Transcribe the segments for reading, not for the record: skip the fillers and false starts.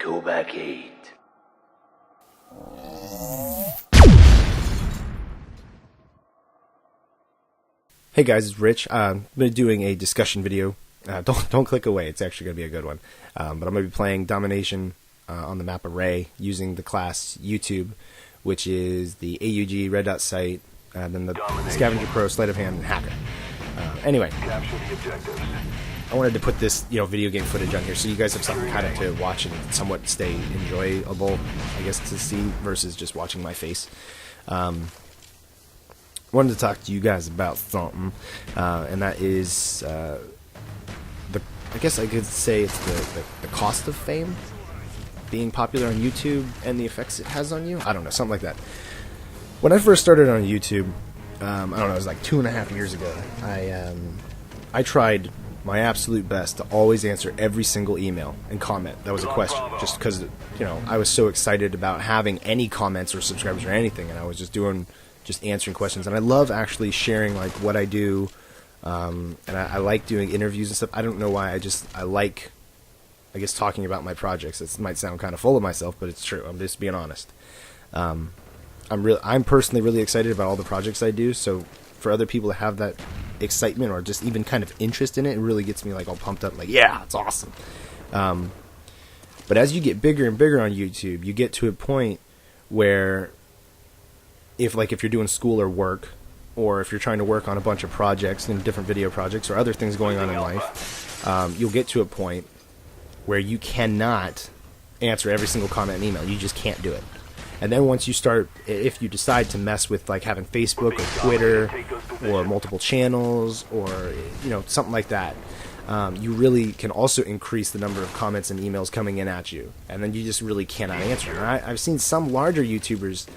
KoBaC 8. Hey guys, it's Rich. I'm doing a discussion video. Don't click away. It's actually going to be a good one. But I'm going to be playing Domination on the map Array using the class YouTube, which is the AUG, Red Dot Sight, then the Scavenger Pro, Sleight of Hand, and Hacker. Anyway, I wanted to put this video game footage on here so you guys have something kind of to watch and somewhat stay enjoyable, I guess, to see versus just watching my face. Wanted to talk to you guys about something, and that is I guess I could say it's the cost of fame, being popular on YouTube, and the effects it has on you. I don't know, something like that. When I first started on YouTube, I don't know, it was like 2.5 years ago. I tried my absolute best to always answer every single email and comment that was a question, just because I was so excited about having any comments or subscribers or anything, and I was just answering questions. And I love actually sharing like what I do, and I like doing interviews and stuff. I don't know why, I like, I guess, talking about my projects. It might sound kind of full of myself, but it's true. I'm just being honest. I'm personally really excited about all the projects I do, so for other people to have that excitement or just even kind of interest in it, it really gets me like all pumped up, like, yeah, it's awesome. But as you get bigger and bigger on YouTube, you get to a point where if you're doing school or work, or if you're trying to work on a bunch of projects and different video projects or other things going on in life, you'll get to a point where you cannot answer every single comment and email. You just can't do it. And then once you start, if you decide to mess with like having Facebook or Twitter or multiple channels or something like that, you really can also increase the number of comments and emails coming in at you, and then you just really cannot answer. And I've seen some larger YouTubers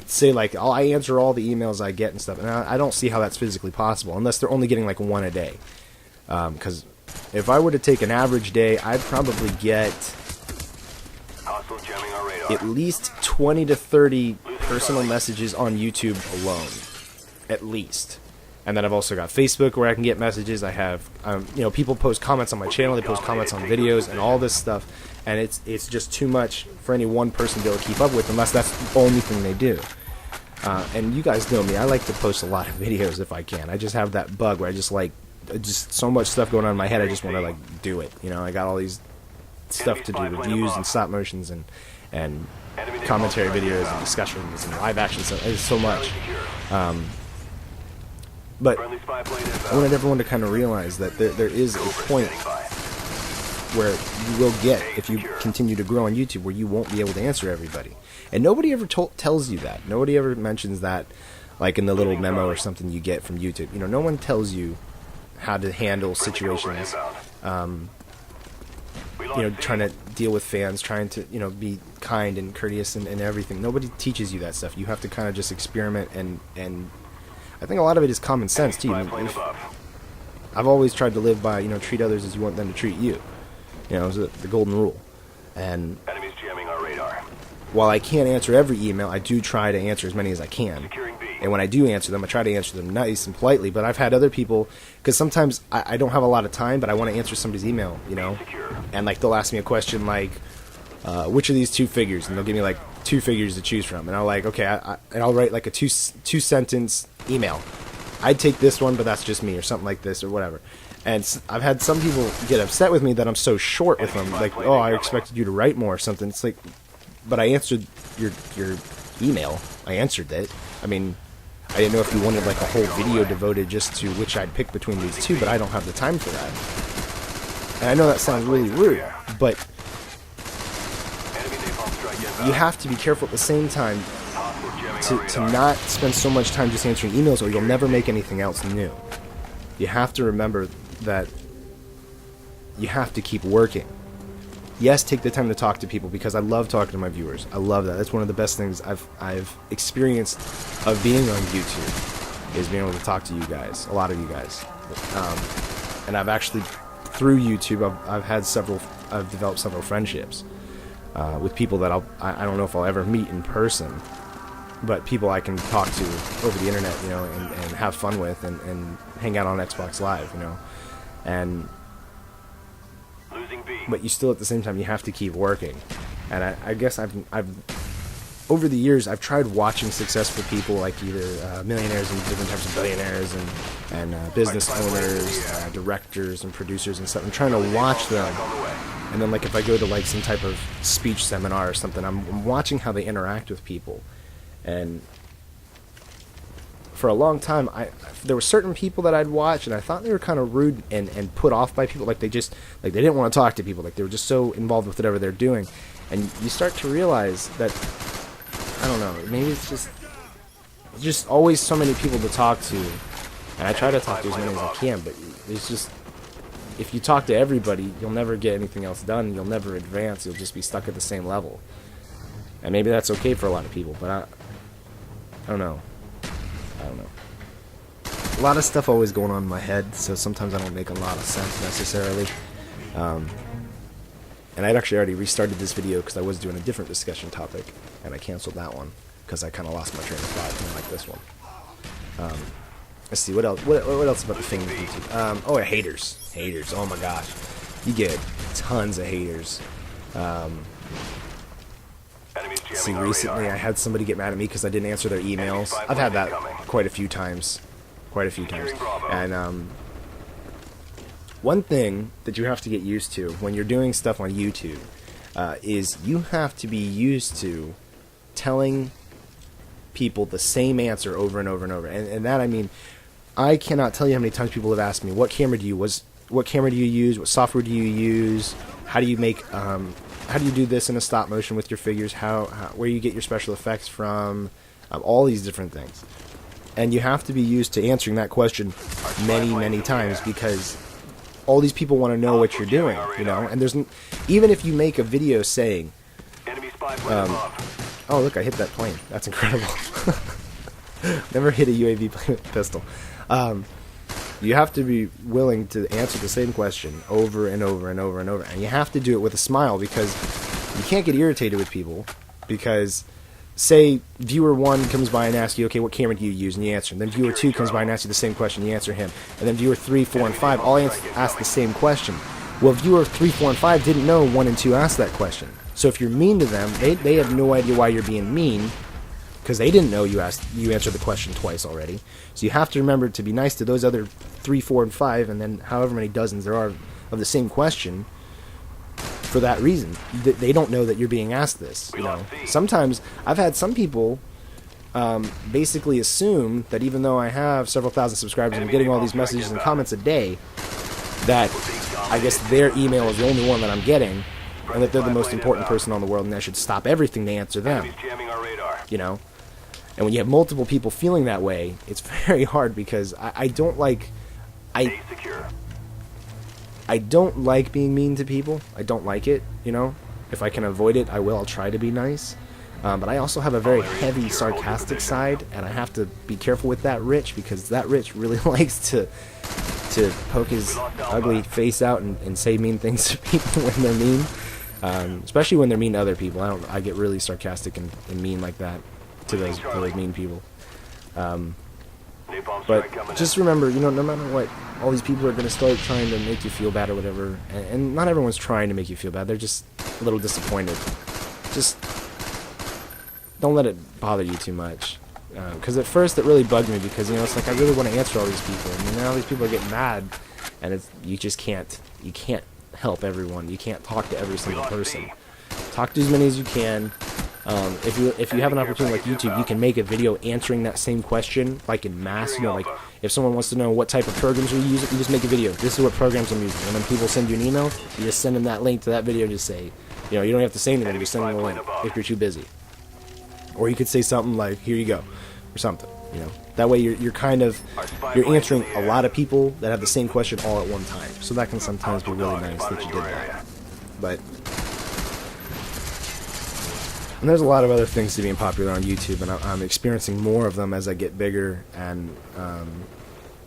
say like, "Oh, I answer all the emails I get and stuff," and I don't see how that's physically possible unless they're only getting like one a day. Because if I were to take an average day, I'd probably get at least 20 to 30 personal messages on YouTube alone, at least. And then I've also got Facebook where I can get messages. I have, people post comments on my channel, they post comments on videos and all this stuff, and it's just too much for any one person to be able to keep up with unless that's the only thing they do. And you guys know me, I like to post a lot of videos if I can. I just have that bug where I just so much stuff going on in my head, I just want to like do it. I got all these stuff to do, reviews and stop motions and commentary videos and discussions and live action stuff. There's so much. But I wanted everyone to kind of realize that there is a point where you will get, if you continue to grow on YouTube, where you won't be able to answer everybody. And nobody ever tells you that. Nobody ever mentions that, like in the little memo or something you get from YouTube. No one tells you how to handle situations, trying to deal with fans, trying to, be kind and courteous and everything. Nobody teaches you that stuff. You have to kind of just experiment, and I think a lot of it is common sense, too. I've always tried to live by, treat others as you want them to treat you. It's the golden rule. And Enemies jamming our radar. while I can't answer every email, I do try to answer as many as I can. And when I do answer them, I try to answer them nice and politely. But I've had other people, because sometimes I don't have a lot of time, but I want to answer somebody's email, and like they'll ask me a question like, which of these two figures? And they'll give me like 2 figures to choose from, and I'll like, okay, and I'll write like a two sentence email. I'd take this one, but that's just me, or something like this, or whatever. And I've had some people get upset with me that I'm so short with them, like, oh, I expected you to write more or something. It's like, but I answered your email. I answered it. I mean, I didn't know if you wanted like a whole video devoted just to which I'd pick between these two, but I don't have the time for that. And I know that sounds really rude, but you have to be careful at the same time to not spend so much time just answering emails, or you'll never make anything else new. You have to remember that you have to keep working. Yes, take the time to talk to people, because I love talking to my viewers. I love that. That's one of the best things I've experienced of being on YouTube, is being able to talk to you guys, a lot of you guys. And I've actually, through YouTube, I've developed several friendships with people that I don't know if I'll ever meet in person, but people I can talk to over the internet, and have fun with, and hang out on Xbox Live, and Losing B. but you still at the same time you have to keep working. And I guess I've over the years I've tried watching successful people, like either millionaires and different types of billionaires and business owners, directors and producers and stuff. I'm trying to watch them, and then like if I go to like some type of speech seminar or something, I'm watching how they interact with people. And for a long time, there were certain people that I'd watch, and I thought they were kind of rude and put off by people. Like they didn't want to talk to people. Like they were just so involved with whatever they're doing. And you start to realize that, I don't know, maybe it's just always so many people to talk to. And I try to talk to as many as I can, but it's just, if you talk to everybody, you'll never get anything else done. You'll never advance. You'll just be stuck at the same level. And maybe that's okay for a lot of people, but I don't know. A lot of stuff always going on in my head, so sometimes I don't make a lot of sense necessarily. And I'd actually already restarted this video because I was doing a different discussion topic, and I canceled that one because I kind of lost my train of thought, kind of like this one. Let's see, what else? What else about the thing with YouTube? Haters. Haters, oh my gosh. You get tons of haters. See, recently I had somebody get mad at me because I didn't answer their emails. I've had that quite a few times. And one thing that you have to get used to when you're doing stuff on YouTube is you have to be used to telling people the same answer over and over and over. And that, I mean, I cannot tell you how many times people have asked me, what camera do you use? What software do you use? How do you make how do you do this in a stop motion with your figures? Where you get your special effects from? All these different things. And you have to be used to answering that question many times, because all these people want to know what you're doing, you know. And even if you make a video saying, oh look, I hit that plane. That's incredible. Never hit a UAV pistol. You have to be willing to answer the same question over and over and over and over. And you have to do it with a smile, because you can't get irritated with people. Because, say, viewer 1 comes by and asks you, okay, what camera do you use? And you answer. And then viewer 2 comes by and asks you the same question. You answer him. And then viewer 3, 4, and 5 all ask the same question. Well, viewer 3, 4, and 5 didn't know 1 and 2 asked that question. So if you're mean to them, they have no idea why you're being mean, because they didn't know you answered the question twice already. So you have to remember to be nice to those other 3, 4, and 5, and then however many dozens there are of the same question. For that reason, they don't know that you're being asked this. You know, sometimes I've had some people basically assume that even though I have several thousand subscribers and I'm getting all these messages and comments a day, that I guess their email is the only one that I'm getting, and that they're the most important person on the world, and I should stop everything to answer them. You know. And when you have multiple people feeling that way, it's very hard, because I don't like being mean to people. I don't like it, you know. If I can avoid it, I will. I'll try to be nice. But I also have a very heavy sarcastic side, and I have to be careful with that Rich, because that Rich really likes to poke his ugly face out and say mean things to people when they're mean. Especially when they're mean to other people. I get really sarcastic and mean like that to those mean people. But just remember, you know, no matter what, all these people are going to start trying to make you feel bad or whatever. And not everyone's trying to make you feel bad. They're just a little disappointed. Just don't let it bother you too much. Because at first it really bugged me, because, you know, it's like I really want to answer all these people. And now these people are getting mad, and you just can't. You can't help everyone. You can't talk to every single person. Talk to as many as you can. If you have an opportunity like YouTube, you can make a video answering that same question, like in mass. You know, like if someone wants to know what type of programs we use, you just make a video. This is what programs I'm using. And then people send you an email, you just send them that link to that video and just say, you know, you don't have to say anything, just send them the link if you're too busy. Or you could say something like, here you go, or something, you know. That way you're answering a lot of people that have the same question all at one time. So that can sometimes be really nice that you did that. But and there's a lot of other things to being popular on YouTube, and I'm experiencing more of them as I get bigger, and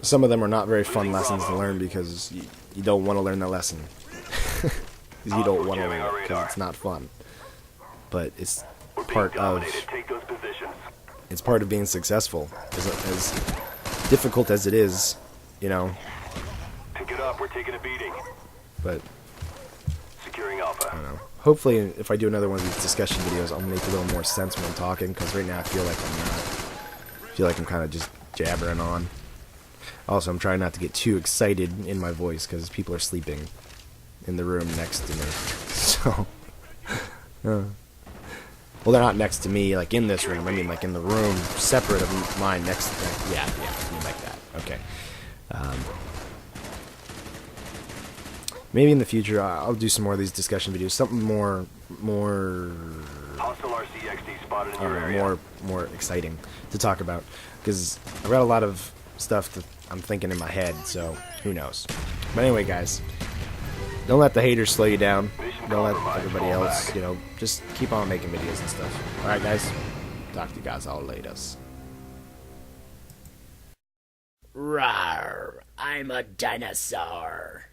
some of them are not very fun lessons to learn, because you don't want to learn the lesson. You don't want to learn it because it's not fun. But it's part of being successful, as difficult as it is, you know. Pick it up, we're taking a beating. But Securing I Alpha. don't know. Hopefully, if I do another one of these discussion videos, I'll make a little more sense when I'm talking, because right now I feel like I'm not. I feel like I'm kind of just jabbering on. Also, I'm trying not to get too excited in my voice, because people are sleeping in the room next to me. So, well, they're not next to me, like in this room. I mean, like in the room separate of mine next to them. Yeah, I mean like that. Okay. Maybe in the future I'll do some more of these discussion videos. Something more, Hostile RCXD spotted in your I don't know, area. more exciting to talk about. Because I've got a lot of stuff that I'm thinking in my head, so who knows. But anyway, guys, don't let the haters slow you down. Don't let everybody else, you know, just keep on making videos and stuff. Alright, guys, talk to you guys all later. Rawr, I'm a dinosaur.